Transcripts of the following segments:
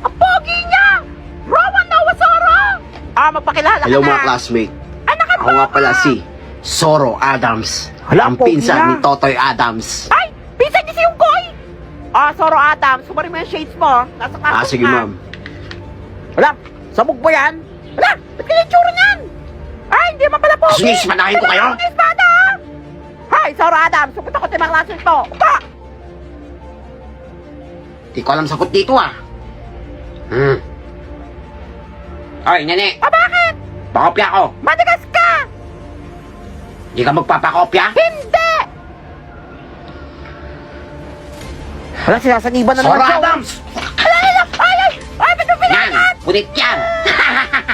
Ang pogi niya! Rowan Noah Zoro! Magpakilala ka Hello na. mga classmate. Anak Ako nga pala si Zoro Adams. Hala, Ang pogi pinsan na. ni Totoy Adams. Ay! Pinsan niya si Unggoy! Zoro Adams, sumarin mo yung shades mo. Nasa classroom Sige ka. ma'am. Wala, sabog ba yan? Wala, ba't kaya yung tsura niyan? Ay, hindi man pala pogi. Sus, manahin ko kayo. Ang espada! Hi, Zoro Adams, supunta ko sa mga classroom to. Upa! Di ko alam sagot dito ah. Oy, nene. Bakit? Pakopya ko. Madagas ka! Di ka magpapakopya? Hindi! Wala, sinasaniban na Zoro naman siya. Adams! Ay, ba't mo Yan! pinakat? Punit yan!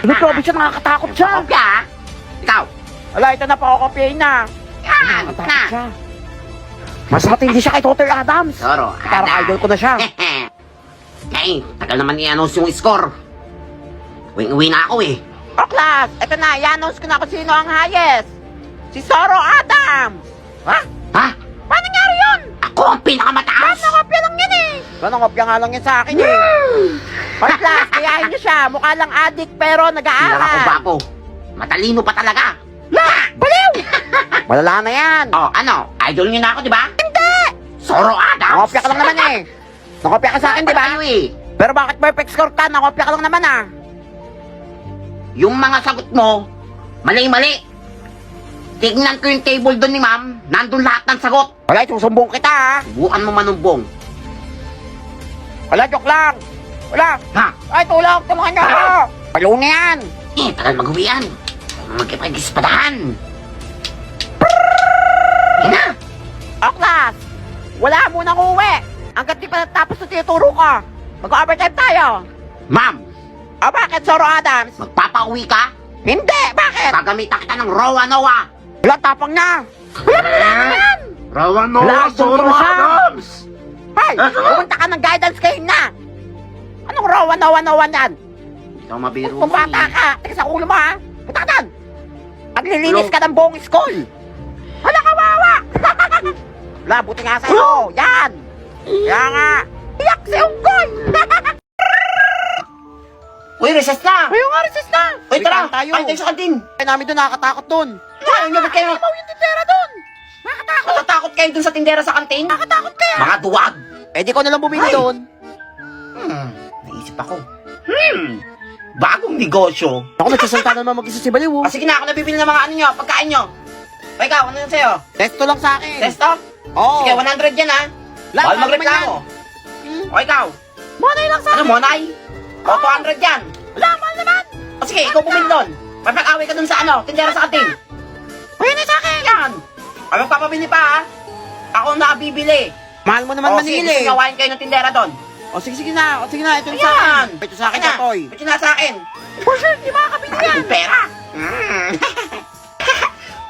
Ano, grabe siya, nakakatakot siya. Pakopya ah! Ikaw! Wala, ito na, pakokopyahin na. Yan! Nakakatakot Na! siya. Mas matindi siya kay Totoy Adams. Zoro Parang Adams! idol ko na siya. Kaya tagal naman i-announce yung score. Uwi na ako eh. Class, ito na, i-announce ko na kung sino ang highest. Si Zoro Adams. Ha? Ha? Paano nangyari yun? Ako ang pinakamataas! Nanongopya lang yan eh. Nanongopya nga lang yan sa akin eh. Hoy, class, kayahin niyo siya. Mukha lang addict pero Hindi lang ako nag-aaral. bapo. Matalino pa talaga. Baliw! Malala na yan. Oh, ano? Idol niyo na ako, di ba? Hindi! Zoro Adams! Nangopya ka lang naman eh. Nangopya ka sa akin, di ba? Kayo eh. Pero bakit perfect score ka? Nangopya ka lang naman ah. Yung mga sagot mo, mali-mali. Tignan ko yung table doon ni ma'am. Nandun lahat ng sagot. Wala, susumbong kita ah. Subukan mo manumbong. Wala, joke lang. Wala. Ha? Ay, tulungan niyo ako. Palo na yan. Tagal mag-uwi yan. Magkipag-ispadahan. Yan na. Class, wala munang uwi. Hanggat di pa natapos na tinuturo ko. Mag-overtime tayo. Ma'am, Bakit, Zoro Adams? magpapauwi ka? Hindi, bakit? Gagamitan kita ng Rowa Noah. Wala, tapang na. Rowa Wala, Zoro Adams. Hay, Ano? pumunta ka ng guidance kayo na. Anong rawa yan? Hindi ka mabiro Kung bata ka, taga sa ulo mo ha. Punta ka dyan. Paglilinis ka ng buong school. Wala, kawawa. Wala, buti nga sa'yo. Yan. Kaya nga. Iyak si Unggoy. Uy, recess na! Ayaw nga, recess na. Uy, tara! Tayo. Ay, tayo sa kantin! Ay, namin doon nakakatakot doon. Ay, nabot kayo! Ayaw yung tindera doon. Nakakatakot. Natatakot kayo dun sa tindera sa kantin? Nakakatakot kaya. Mga duwag! Eh, di ko nalang bumili Ay. doon. Naisip ako. Bagong negosyo. Ako nagsasalta na naman mag-isa si Baliw. Ah, sige na, ako nabibili ng mga ano nyo, pagkain nyo. O ikaw, ano yun sa'yo? Testo lang sa akin. Testo? Oo. Sige, 100 yan ha. Lahat Bawal naman magreklamo. O ikaw? Monay lang sa Ano, akin. Monay? O, 200 yan. Wala, mahal naman. O sige, ikaw bumili doon. Papag-away ka dun sa ano, tindera sa kantin. Ayun na sa akin. Yan. Ay, magpapabili pa ha. Ako na bibili. Mahal mo naman O, sige, manili. gawain kayo ng tindera doon. Sige na. Ito yung sa Ayan. akin. Ito sa akin, Ayan. Totoy. Ito na sa akin. For sure, di makakabili yan. Yung pera.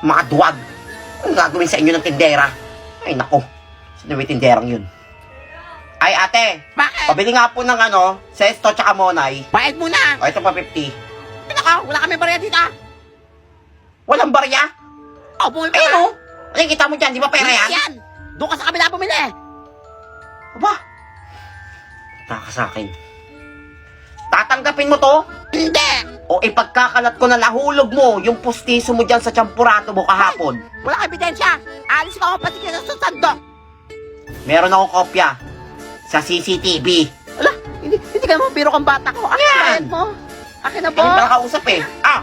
Mga duwag. Ang gagawin sa inyo ng tindera? Ay, nako. Sino may tinderang yun? Ay, ate. Bakit? Pabili nga po ng ano, Sesto tsaka Monay. Bayad muna. O, ito pa 50. Naka, wala kami barya dito. Walang barya? Bumili ka Ayun na. o. Nakikita mo dyan, di ba pera yan? Yan. Doon ka sa kabila bumili. Aba. Taka sa akin. Tatanggapin mo to? Hindi. O ipagkakalat ko na nahulog mo yung pustiso mo dyan sa champurato mo kahapon? Wala kang ebidensya. Alis ka ako pati ka sa sandok. Meron akong kopya sa CCTV. Wala, hindi ka naman biro kang bata ko. Akin Yan. na bayad mo. Akin na po. Kami pala kausap eh. Ah,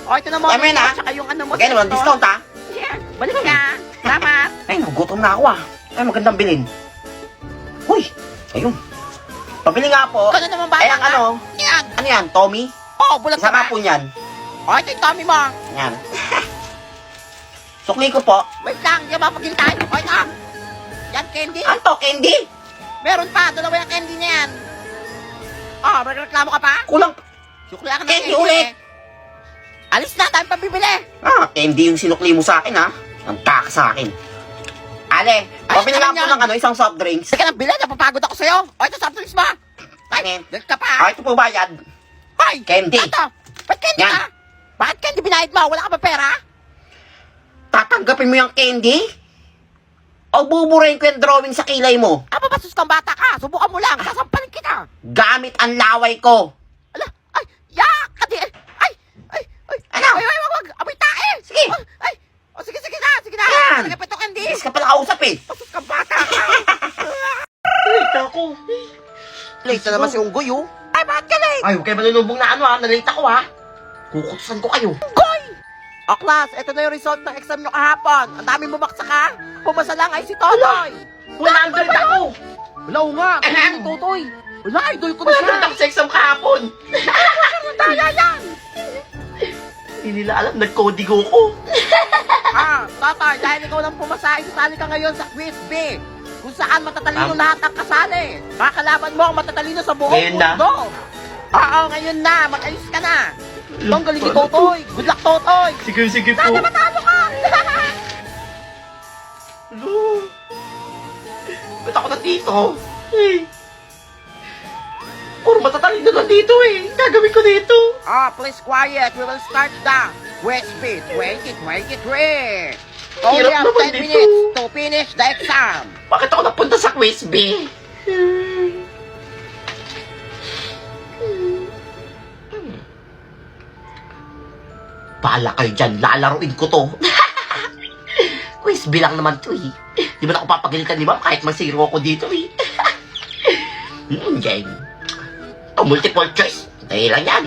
O, ito na mo. Tama yun, ah. Tsaka yung ano mo. magkano ba? Discount ha? Yeah. Balik ka. Salamat. Ay, nagugutom na ako ah. Ay, magandang bilhin. Uy, ayun. Pabili nga po. Ikaw na naman bata Ay, ang ka. ano? Yan. Ano yan, Tommy? Oo, bulag ka Isa ba? nga po niyan. O, ito yung tummy mo. Yan. Sukli ko po. Wait lang, di ba pagkintay? O, ito. Yan, candy. Ano to, candy? Meron pa, dalawa yung candy na yan. Oh, magreklamo ka pa? Kulang. Sukli ka ng Candy ulit. eh. Alis na, tayo pabibili. Ah, candy yung sinukli mo sa akin ha. Ang taka sa akin. Ale, pabili nga po naman yan. ng ano, isang soft drinks. Sige na, bilhin, napapagod ako sa'yo. O, ito, soft drinks ba? Ay, Anin? dahil ka Ah, pa. ito po bayad. Ay, Candy. Ito, ba't candy Yan. ka? Bakit candy binayad mo? Wala ka ba pera? Tatanggapin mo yung candy? O buburahin ko yung drawing sa kilay mo? Babasos kang bata ka. Subukan mo lang. Sasampalin kita. gamit ang laway ko. Ala, ay, yak! Adi, Ano? wag, amoy tae! Sige. Ay, sige na. Yan. Sige, Peto Candy. Yes ka pala kausap eh. Pasus ka bata ka. Late ako. Late na naman si Unggoy, oh. Ay, bakit ka late? Ay, huwag kayo manunubong na ano ha. Nalate ako ha. Kukutusan ko kayo. Goy! O, class, ito na yung result ng exam nyo kahapon. Ang dami bumaksak, ha? Pumasa lang ay si Totoy. 100 ako. Wala ko nga. Ahem. Si Totoy. Wala, idol ko na siya. 100 ako sa exam kahapon. Taya yan. Hindi nila alam, nag-codigo ko. Totoy, dahil ikaw lang pumasa, isasali ka ngayon sa quiz B. Kung saan matatalino lahat ang kasali. Kakalaban mo ang matatalino sa buong Ngayon na? mundo. Oo, ngayon na. Mag-ayos ka na. Ang galing ni Totoy. Good luck, Totoy. Sige po. Sana matalo ka. Hello? Ba't ako nandito? Eh. Puro matatalino na dito eh. Gagawin ko dito. Please quiet. We will start the quiz B 2023. Hirap Only have naman 10 dito. minutes to finish the exam. Bakit ako napunta sa quiz B? Bahala kayo dyan, lalaruin ko to. Quiz B lang naman to eh. Di ba na ako papagalitan ni ma'am kahit masiro ako dito eh. Game. Ito, multiple choice. Dahil lang yan.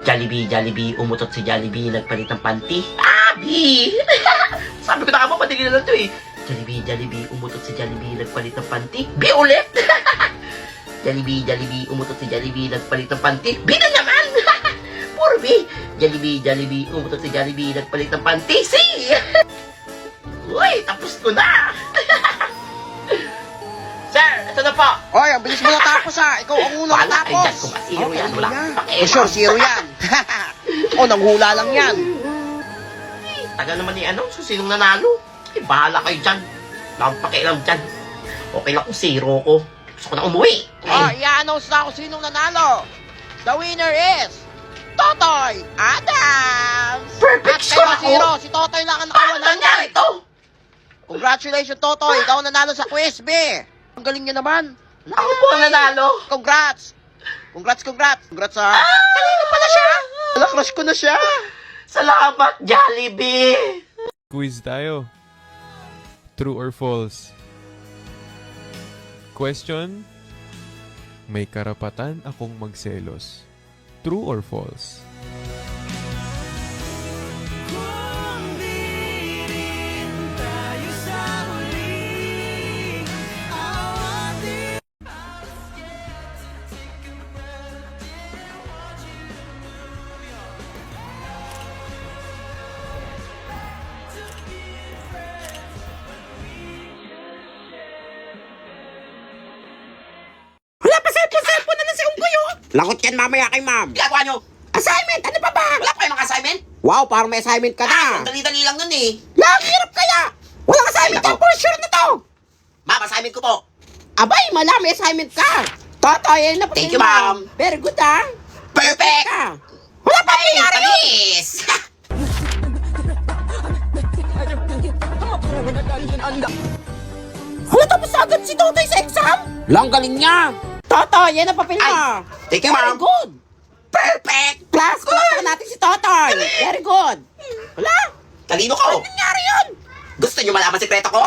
Jollibee, umutot si Jollibee, nagpalit ng panty. Abi! Sabi ko na ka mo, padali na lang to eh. Jollibee, umutot si Jollibee, nagpalit ng panty. B ulit! Jollibee, umutot si Jollibee, nagpalit ng panty. B na naman! Puro B! Jollibee, umutot si Jollibee, nagpalit ng panty. C! Uy, tapos ko na! Sir, ito na po. Oy, ang bilis mo natapos, ha. Ikaw ang unang Bahala kayo dyan, natapos. kung masiro yan, wala akong For pakialam. sure, zero yan. Nanghula lang yan. Tagal naman ni ano, so sinong nanalo? Eh, bahala kayo dyan. Wala akong pakialam dyan. Okay lang kung zero ko. Gusto ko na umuwi. I-announce na ako sinong nanalo. The winner is Totoy Adams. Perfect At score kayo ako. zero, si Totoy lang ang Paano nangyari nakawan. to? Congratulations, Totoy. Ikaw ang nanalo sa quiz B. Ang galing niya naman. Ako po ang nanalo. Congrats. Congrats, ha. Kanina pala siya. Wala, crush ko na siya. Salamat, Jollibee. Quiz tayo. True or false? Question: may karapatan akong magselos. True or false? Wala pa cellphone na lang si Unggoy, oh. Lakot yan mamaya kay ma'am. Ginagawa nyo? Assignment, ano pa ba? Wala pa kayong assignment? Wow, parang may assignment ka na. Dali-dali lang nun eh. Hirap kaya. Walang assignment Ay, ka, for sure na to. Ma'am, assignment ko po. Abay, may assignment ka. Totoy, na Thank you, ma'am. Very good, ha. Perfect! Ka. Wala pa nangyari yun. Tamis! Wala tapos agad si Totoy sa exam? Lang galing niya. Totoy, yan ang papel mo. Ay, thank you, Very ma'am. good. Perfect! Class, palakpakan natin si Totoy. Very good. Wala, Talino ko. nangyari yun. Gusto nyo malaman sikreto ko?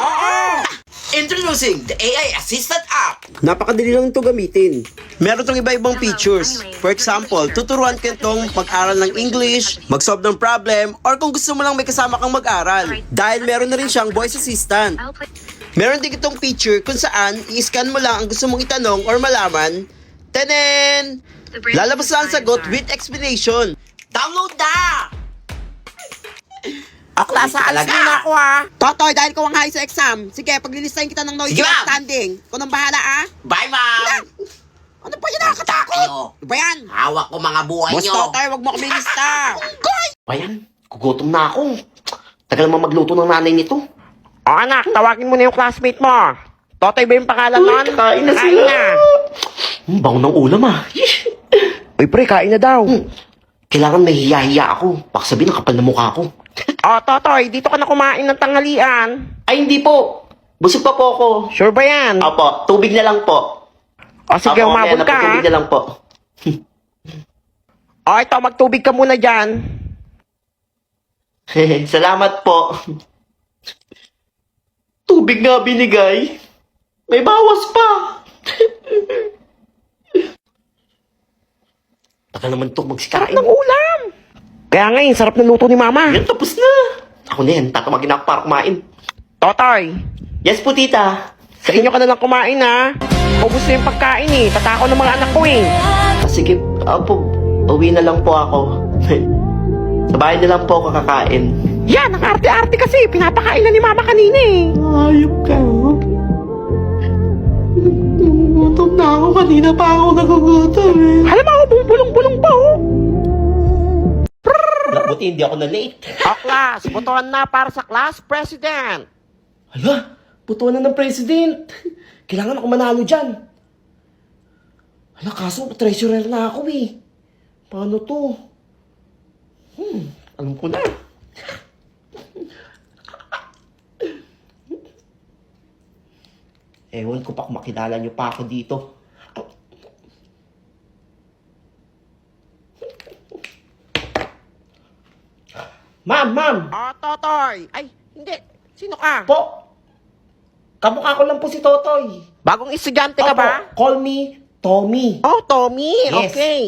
Introducing the AI Assistant app. Napakadali lang ito gamitin. Meron itong iba-ibang features. For example, tuturuan ka itong mag-aral ng English, mag-solve ng problem, or kung gusto mo lang may kasama kang mag-aral. Dahil meron na rin siyang voice assistant. Meron din itong feature kung saan i-scan mo lang ang gusto mong itanong or malaman. Tenen! Lalabas na ang sagot with explanation. Download na! Class, aalis Talaga? muna ako, ha. Totoy, dahil ko ang high sa exam. Sige, paglilistahin kita ng noisy Sige, ma'am. outstanding. Kung nang bahala, ha. Bye, ma'am! Ano ba yan, nakakatakot? Kayo. Ano ba yan? Hawak ko mga buhay Boss nyo. Totoy, wag mo kami lista. Unggoy! Bayan, gugutom na ako. Tagal naman magluto ng nanay nito. O anak, tawagin mo na yung classmate mo. Totoy ba yung pangalan nun? Kain na Kain sila. na. Bango ng ulam ah. Uy, pre, kain na daw. Kailangan may hiya-hiya ako. Baka sabihin ang kapal na mukha ko. O, Totoy, dito ka na kumain ng tanghalian. Ay, hindi po. Busog pa po ako. Sure ba yan? Opo, tubig na lang po. O sige, Opo, umabot ka, napatubig na lang po. O ito, magtubig ka muna dyan. Salamat po. Tubig nga binigay. May bawas pa. Tagal naman ito magsikain. Ng ulam. Kaya ngayon, sarap ng luto ni Mama. Yan, tapos na. Ako na yan, tatamagin ako para kumain. Totoy, Yes po, tita. sa inyo ka na lang kumain, ha? Ubus na yung pagkain, eh. Tatako ng mga anak ko, eh. Sige, po, uwi na lang po ako. Sa bahay na lang po ako kakain. Yan, ang arte-arte kasi. Pinapakain na ni Mama kanina, eh. Ayop ka. Gutom na ako. Kanina pa ako nagugutom eh. Alam mo, bumubulong-bulong pa, oh. Buti hindi ako na late. O, class, botohan na para sa class president. Hala, butuan na ng president. Kailangan ako manalo dyan. Hala, kaso treasurer na ako eh. Paano to? Alam ko na. Ewan ko pa kung makilala niyo pa ako dito. Ma'am! O, Totoy. Ay, hindi. Sino ka? Po! Kamukha ko lang po si Totoy. Bagong estudyante ka Opo, ba? call me Tommy. Oh, Tommy. Yes. Okay.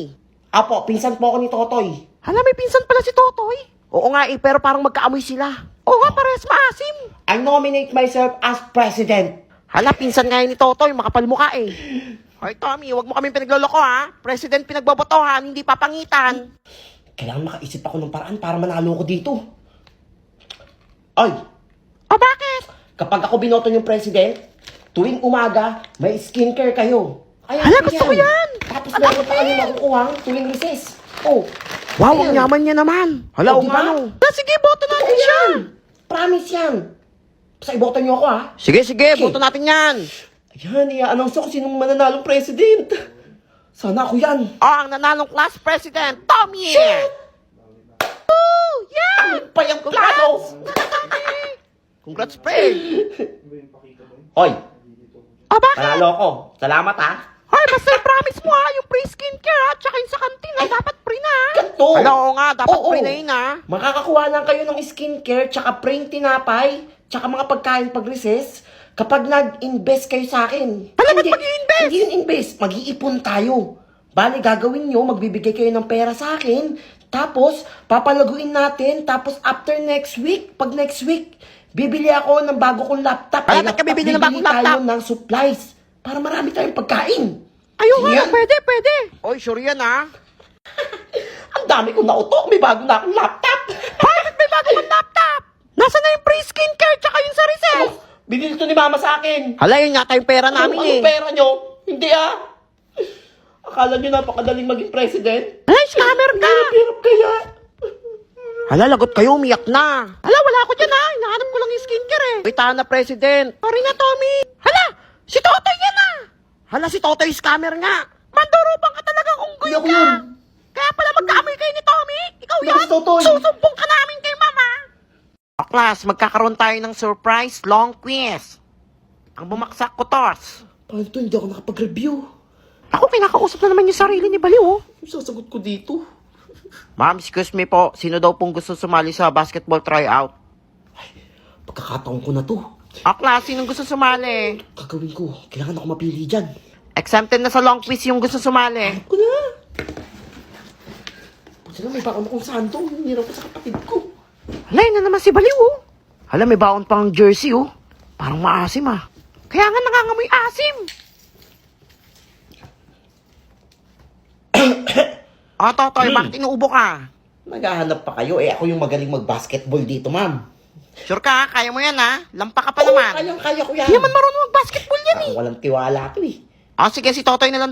Apo, pinsan po ako ni Totoy. Hala, may pinsan pala si Totoy. Oo nga, eh, pero parang magkaamoy sila. Oo nga, parehas maasim. I nominate myself as president. Hala, pinsan nga yun ni Totoy, makapal mukha eh. Hoy, Tommy, wag mo kaming pinagloloko, ha? President pinagbobotohan, hindi papangitan. Kailangan makaisip ako ng paraan para manalo ko dito. Ay, O, bakit? kapag ako binoto yung president, tuwing umaga, may skincare kayo. Ayan, Hala, gusto ko yan. Tapos meron pa kayo makukuha tuwing recess. Oh, Wow, ang ayan. yaman niya naman. Hala, Oh, o diba? ano? Sige, boto natin siya. Ayan. Promise yan. Basta iboto niyo ako ha. Sige, sige, Okay. boto natin yan. Ayan, i-announce ko sinong mananalong president. Sana ako yan. O, ang nanalong class president, Tommy. Oh, yeah. Pa yung plano. Congrats, pre. Hoy, O, bakit? panalo ko. Salamat ha. Ay, basta promise mo ha, yung free skincare ha, tsaka yung sa kantina, dapat free na ha. Ganto. Hala, oo nga, dapat Oo. free na yun ha. Makakakuha lang kayo ng skincare, tsaka print tinapay, tsaka mga pagkain pag recess, kapag nag-invest kayo sa akin. Hala, ba't mag-i-invest? Hindi yun invest, mag-iipon tayo. Bali, gagawin nyo, magbibigay kayo ng pera sa akin, tapos, papalaguin natin, tapos after next week, pag next week, bibili ako ng bago kong laptop. Ay, ba't ka bibili ng bagong laptop? Tayo ng supplies, para marami tayong pagkain. Ayun nga, Yan. pwede. Oy, sure yan ha. Ang dami kong nautok, may bago na akong laptop. Bakit may bago kang laptop? Nasaan na yung free skincare tsaka yung sa recess? Binili to ni mama sa akin. Hala, yun yata yung pera namin Ano eh. pera nyo? Hindi ah. Akala nyo napakadaling maging president? Hala, scammer ka. Hirap kaya. Hala, lagot kayo, umiyak na. Hala, wala ako dyan ha. Hinahanap ko lang yung skincare eh. Wait, na, president. Sorry na, Tommy. Hala, si Totoy yan ah. Hala, si Totoy scammer nga. Mandurupang ka talaga kung Hindi guyo ako ka. yun. Kaya pala magkaamoy kayo ni Tommy. Ikaw Hindi ako yan. si Totoy. Susumbong ka namin kay Mama. O, class, magkakaroon tayo ng surprise long quiz. Ang bumaksak ko, Tos. Paano to? Hindi ako nakapag-review. Ako, kinakausap na naman yung sarili ni Baliw, oh. Yung sasagot ko dito. Ma'am, excuse me po. Sino daw pong gusto sumali sa basketball tryout? Pagkakataon ko na to. O, class, sinong gusto sumali? Gagawin ko. Kailangan ako mapili dyan. Exempted na sa long quiz yung gusto sumali. Ko na. Buti na may baon akong sando. Hinirap ko sa kapatid ko. Hala, yun na naman si Baliw, oh. Hala, may baon pang jersey, oh. Parang maasim, ah. Kaya nga nangangamoy asim. O, Totoy, bakit inuubo ka? Naghahanap pa kayo. Ako yung magaling mag-basketball dito, ma'am. Sure ka, ha? Kaya mo yan, ha? Lampa ka pa naman. Kaya ko yan. Hindi naman marunong mag-basketball yan, eh. Parang walang tiwala to eh. O, sige, si Totoy na lang